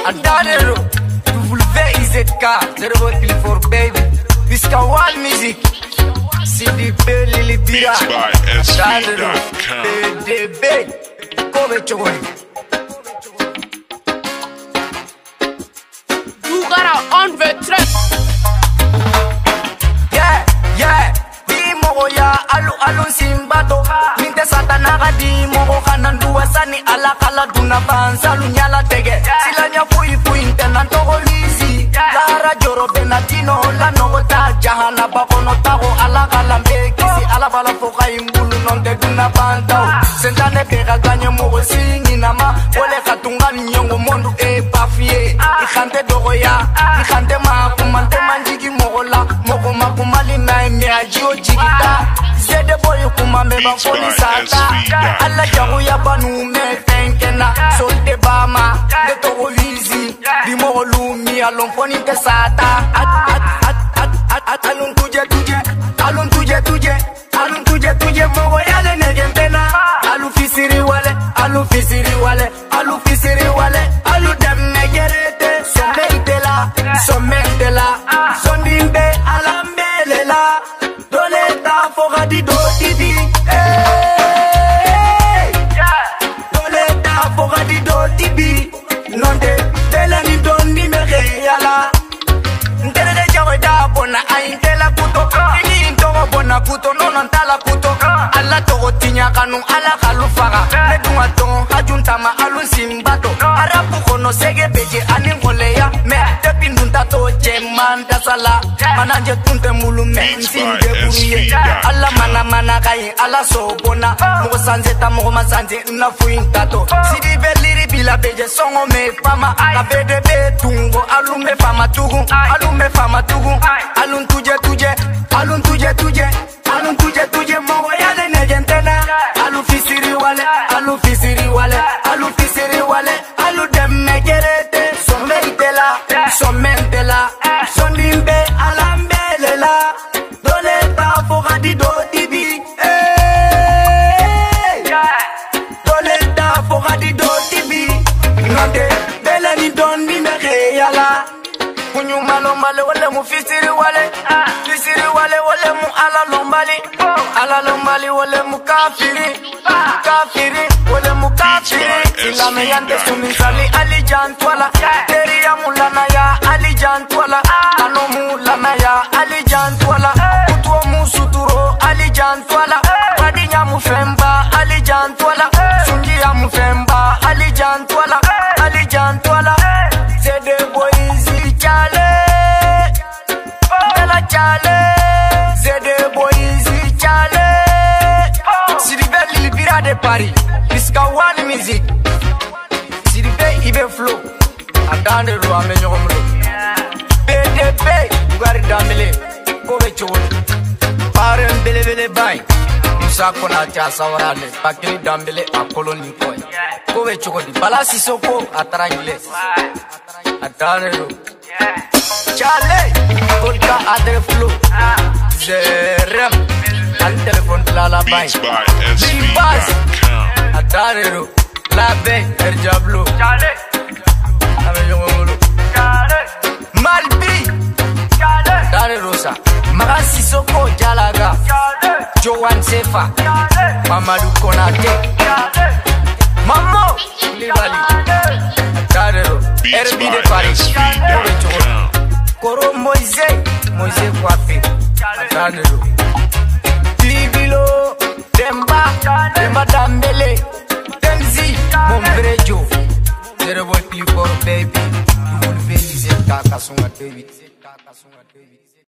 Adadero, WIZK, Zero Clifford baby. Piskawal music, CDP Lili Bira. Adadero, DDB, Kobe Chogoni. You got out on the track. Yeah, di mogo ya alu simbato. Minte satana ga di mogo kanandua sani ala kala duna bansa lunyala tege. Silanya fui intena togo lizi. Lara joro benatino la nogota jahana bakono tago ala kala mbeki si ala bala foka imbulu nonde duna bantao. Sentane pega ganye mogo singi nama. Ole katunga nyongo mondu e bafie. Ikante dogo ya, ikante makumante manjigi mogo la. Mogo makumali na eme ajio jigita. Zede boy kuma meba foni sata. Alla jago ya banu me tenkena. Solte bama, de togo lizi. Di mogo lumi alon foni te sata. Alun tuje mogo ya de negentena. Alu fisiri wale, alu dem negerete. Somentela, sondimbe alambelela. Doleta foga di do tibi. Doleta foga di do tibi. Nonde tela ni don ni me reala. Ntere jawe da bona aintela kuto. Ini intogo bona kuto nonon tala kuto. Alla togo tinya kanu ala kalufaga. Medunga tongo hajuntama alun simbato. Arapu kono sege beje aningoleya. Me tepi nunta to jemanda sala. Mananje tunte mulu me nsinde buruye. Alla mana kai ala sobona. Mugo sanzeta mugo masanje na fuintato. Sidi beliri bila beje songo me fama. La bede betungo alume fama tugu. Alun tuje mogo ya de negentena. Alu fisiri wale, alu dem negerete. Somentela, sondimbe alambelela. Doleta foga di do tibi. Doleta foga di do tibi. Nonde bele ni don ni me reala. Kunyu malo wale mu fisiri wale wale mu ala lombali wale mu kafiri wale mu kafiri. Ila me yande sumisali ali jantwala. Teri ya mulana ya ali jantwala. Ano mulana ya ali jantwala. Kutuo musuturo ali jantwala. Wadinya mufemba ali jantwala. Sunji ya mufemba ali jantwala. Zede boizi chale. Bela chale. Zede boizi chale. Siribe Lili Bira de Paris. Piskawal music. Siribe ibe flow. Adande ro amenyo komlo. BDP ugari dambele. Kobe chogoni. Pare mbele bay. Musa kona cha sawarale. Pakili dambele akoloni koy. Kobe chogoni. Bala sisoko atarangile. Adande ro. Chale. Kolka adre flow. Zerem. Al telefon la bay. Bibas. Adande ro. La bay erjablo. Chale. Malbi Dare Rosa Magasi Soko Jalaga Joan Sefa Mamadou Konate Mamo Livali Dare Ro RB de Paris Koro Moise Kwafe Dare Ro Livilo Demba Dambele Temzi Mombrejo Zero Clifford baby. WIZK Kasunga David.